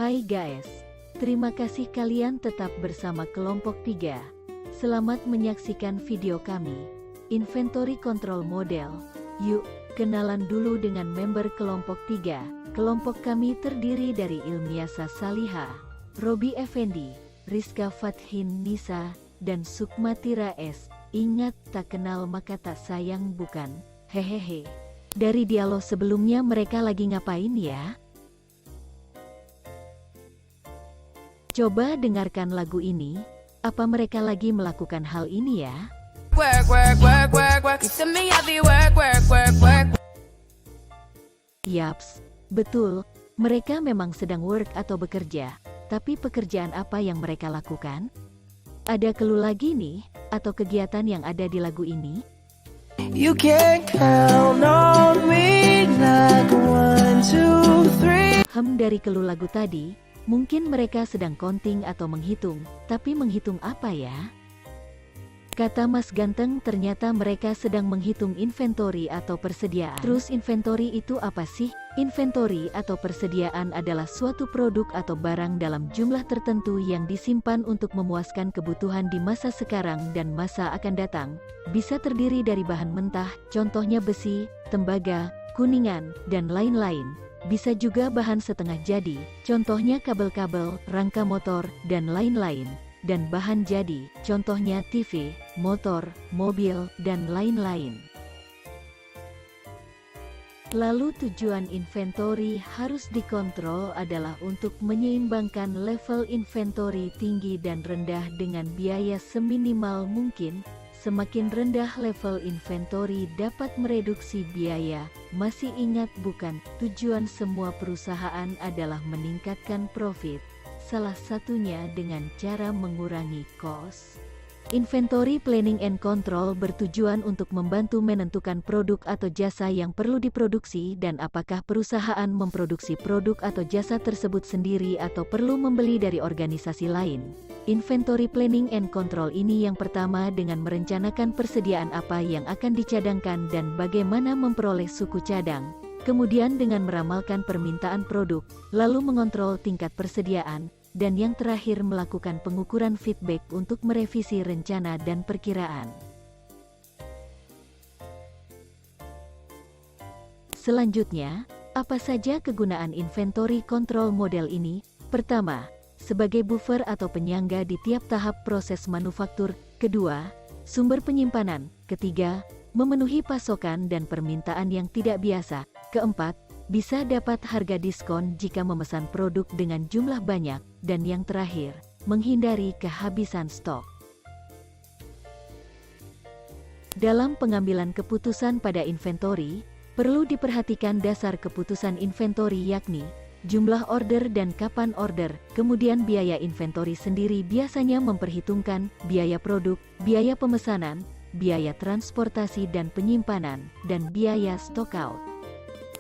Hai guys, terima kasih kalian tetap bersama kelompok 3. Selamat menyaksikan video kami, Inventory Control Model. Yuk, kenalan dulu dengan member kelompok 3. Kelompok kami terdiri dari Ilmiasa Saliha, Robi Effendi, Rizka Fathin Nisa, dan Sukmatira S. Ingat, tak kenal maka tak sayang bukan? Hehehe. Dari dialog sebelumnya mereka lagi ngapain ya? Coba dengarkan lagu ini, apa mereka lagi melakukan hal ini ya? Yaps, betul, mereka memang sedang work atau bekerja, tapi pekerjaan apa yang mereka lakukan? Ada clue lagi nih, atau kegiatan yang ada di lagu ini? You can count on me like 1, 2, 3. Dari clue lagu tadi, mungkin mereka sedang counting atau menghitung, tapi menghitung apa ya? Kata Mas Ganteng, ternyata mereka sedang menghitung inventory atau persediaan. Terus inventory itu apa sih? Inventory atau persediaan adalah suatu produk atau barang dalam jumlah tertentu yang disimpan untuk memuaskan kebutuhan di masa sekarang dan masa akan datang. Bisa terdiri dari bahan mentah, contohnya besi, tembaga, kuningan, dan lain-lain. Bisa juga bahan setengah jadi, contohnya kabel-kabel, rangka motor, dan lain-lain. Dan bahan jadi, contohnya TV, motor, mobil, dan lain-lain. Lalu tujuan inventory harus dikontrol adalah untuk menyeimbangkan level inventory tinggi dan rendah dengan biaya seminimal mungkin. Semakin rendah level inventory dapat mereduksi biaya. Masih ingat bukan, tujuan semua perusahaan adalah meningkatkan profit. Salah satunya dengan cara mengurangi cost. Inventory Planning and Control bertujuan untuk membantu menentukan produk atau jasa yang perlu diproduksi dan apakah perusahaan memproduksi produk atau jasa tersebut sendiri atau perlu membeli dari organisasi lain. Inventory Planning and Control ini yang pertama dengan merencanakan persediaan apa yang akan dicadangkan dan bagaimana memperoleh suku cadang. Kemudian dengan meramalkan permintaan produk, lalu mengontrol tingkat persediaan. Dan yang terakhir melakukan pengukuran feedback untuk merevisi rencana dan perkiraan. Selanjutnya, apa saja kegunaan inventory control model ini? Pertama, sebagai buffer atau penyangga di tiap tahap proses manufaktur. Kedua, sumber penyimpanan. Ketiga, memenuhi pasokan dan permintaan yang tidak biasa. Keempat, bisa dapat harga diskon jika memesan produk dengan jumlah banyak. Dan yang terakhir, menghindari kehabisan stok. Dalam pengambilan keputusan pada inventory, perlu diperhatikan dasar keputusan inventory yakni jumlah order dan kapan order. Kemudian biaya inventory sendiri biasanya memperhitungkan biaya produk, biaya pemesanan, biaya transportasi dan penyimpanan, dan biaya stock out.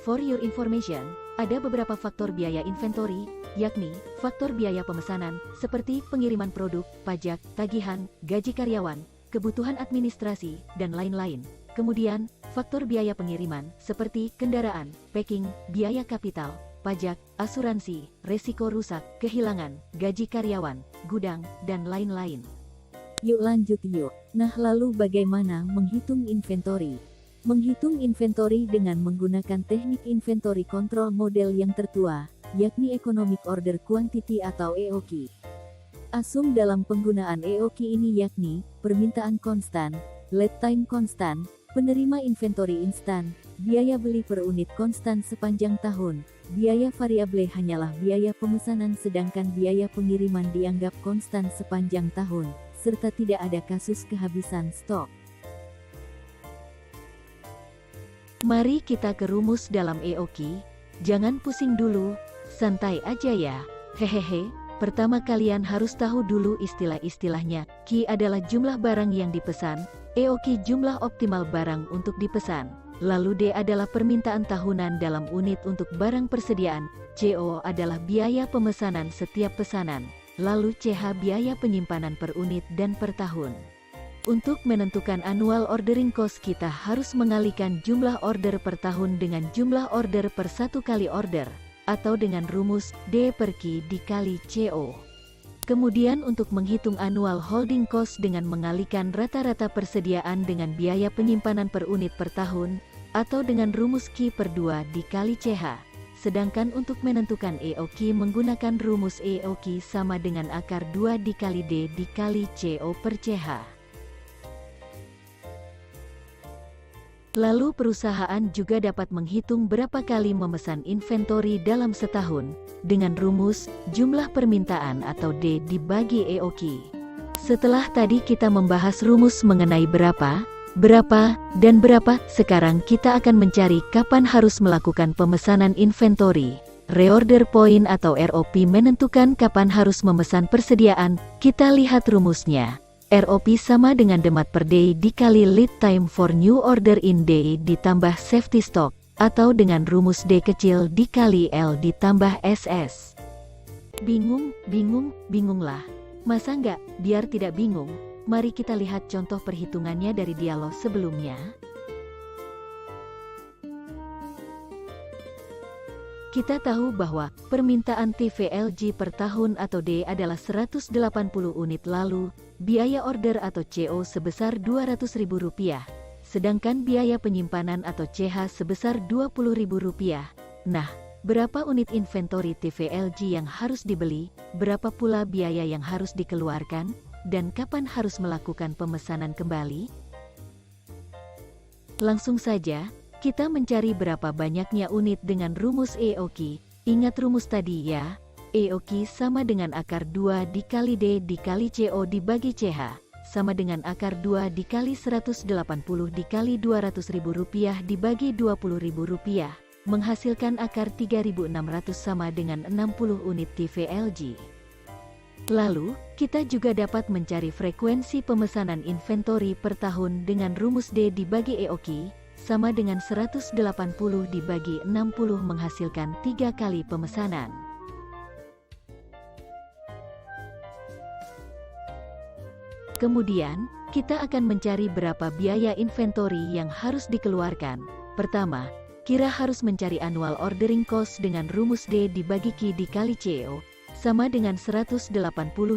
For your information, ada beberapa faktor biaya inventory, yakni faktor biaya pemesanan, seperti pengiriman produk, pajak, tagihan, gaji karyawan, kebutuhan administrasi, dan lain-lain. Kemudian, faktor biaya pengiriman, seperti kendaraan, packing, biaya kapital, pajak, asuransi, resiko rusak, kehilangan, gaji karyawan, gudang, dan lain-lain. Yuk lanjut yuk. Nah lalu bagaimana menghitung inventory? Menghitung inventory dengan menggunakan teknik inventory control model yang tertua, yakni Economic Order Quantity atau EOQ. Asum dalam penggunaan EOQ ini yakni, permintaan konstan, lead time konstan, penerima inventory instan, biaya beli per unit konstan sepanjang tahun, biaya variable hanyalah biaya pemesanan sedangkan biaya pengiriman dianggap konstan sepanjang tahun, serta tidak ada kasus kehabisan stok. Mari kita ke rumus dalam EOQ. Jangan pusing dulu, santai aja ya. Hehehe, pertama kalian harus tahu dulu istilah-istilahnya. Q adalah jumlah barang yang dipesan, EOQ jumlah optimal barang untuk dipesan. Lalu D adalah permintaan tahunan dalam unit untuk barang persediaan, CO adalah biaya pemesanan setiap pesanan. Lalu CH biaya penyimpanan per unit dan per tahun. Untuk menentukan annual ordering cost kita harus mengalihkan jumlah order per tahun dengan jumlah order per satu kali order. atau dengan rumus D per Q dikali CO. Kemudian untuk menghitung annual holding cost dengan mengalihkan rata-rata persediaan dengan biaya penyimpanan per unit per tahun, atau dengan rumus Q per 2 dikali CH. Sedangkan untuk menentukan EOQ menggunakan rumus EOQ sama dengan akar 2 dikali D dikali CO per CH. Lalu perusahaan juga dapat menghitung berapa kali memesan inventory dalam setahun, dengan rumus jumlah permintaan atau D dibagi EOQ. Setelah tadi kita membahas rumus mengenai berapa, dan berapa, sekarang kita akan mencari kapan harus melakukan pemesanan inventory. Reorder point atau ROP menentukan kapan harus memesan persediaan. Kita lihat rumusnya. ROP sama dengan demand per day dikali lead time for new order in day ditambah safety stock, atau dengan rumus D kecil dikali L ditambah SS. Bingunglah. Masa nggak? Biar tidak bingung, mari kita lihat contoh perhitungannya dari dialog sebelumnya. Kita tahu bahwa permintaan TVLG per tahun atau D adalah 180 unit, lalu biaya order atau CO sebesar Rp200.000, sedangkan biaya penyimpanan atau CH sebesar Rp20.000. Nah, berapa unit inventory TVLG yang harus dibeli, berapa pula biaya yang harus dikeluarkan, dan kapan harus melakukan pemesanan kembali? Langsung saja, kita mencari berapa banyaknya unit dengan rumus EOQ. Ingat rumus tadi ya, EOQ sama dengan akar 2 dikali D dikali CO dibagi CH, sama dengan akar 2 dikali 180 dikali Rp200.000 dibagi Rp20.000, menghasilkan akar 3.600 sama dengan 60 unit TVLG. Lalu, kita juga dapat mencari frekuensi pemesanan inventory per tahun dengan rumus D dibagi EOQ, sama dengan 180 dibagi 60 menghasilkan 3 kali pemesanan. Kemudian, kita akan mencari berapa biaya inventory yang harus dikeluarkan. Pertama, kira harus mencari annual ordering cost dengan rumus D dibagi Q dikali CO, sama dengan 180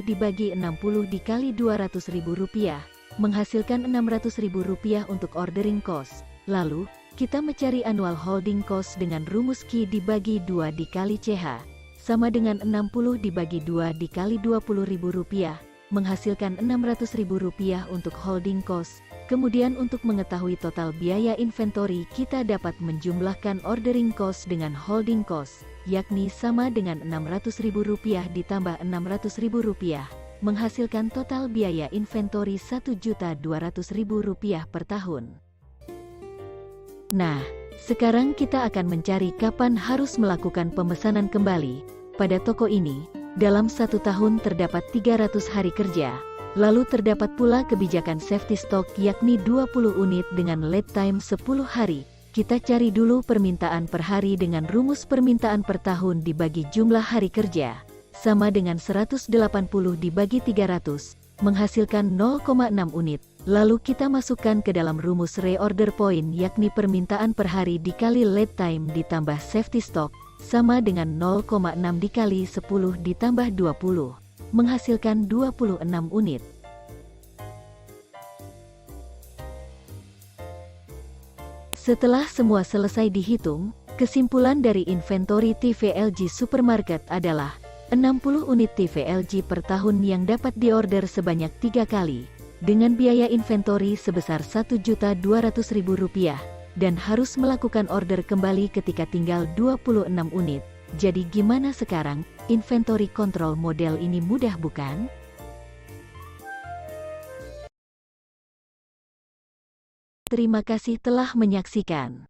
dibagi 60 dikali Rp200.000, menghasilkan Rp600.000 untuk ordering cost. Lalu, kita mencari annual holding cost dengan rumus Q dibagi 2 dikali CH, sama dengan 60 dibagi 2 dikali Rp20.000, menghasilkan Rp600.000 untuk holding cost. Kemudian untuk mengetahui total biaya inventory, kita dapat menjumlahkan ordering cost dengan holding cost, yakni sama dengan Rp600.000 ditambah Rp600.000, menghasilkan total biaya inventory Rp1.200.000 per tahun. Nah, sekarang kita akan mencari kapan harus melakukan pemesanan kembali. Pada toko ini, dalam 1 tahun terdapat 300 hari kerja, lalu terdapat pula kebijakan safety stock yakni 20 unit dengan lead time 10 hari. Kita cari dulu permintaan per hari dengan rumus permintaan per tahun dibagi jumlah hari kerja, sama dengan 180 dibagi 300, menghasilkan 0,6 unit. Lalu kita masukkan ke dalam rumus reorder point yakni permintaan per hari dikali lead time ditambah safety stock, sama dengan 0,6 dikali 10 ditambah 20, menghasilkan 26 unit. Setelah semua selesai dihitung, kesimpulan dari inventory TVLG supermarket adalah 60 unit TVLG per tahun yang dapat diorder sebanyak 3 kali, dengan biaya inventory sebesar Rp1.200.000, dan harus melakukan order kembali ketika tinggal 26 unit. Jadi gimana sekarang, inventory control model ini mudah bukan? Terima kasih telah menyaksikan.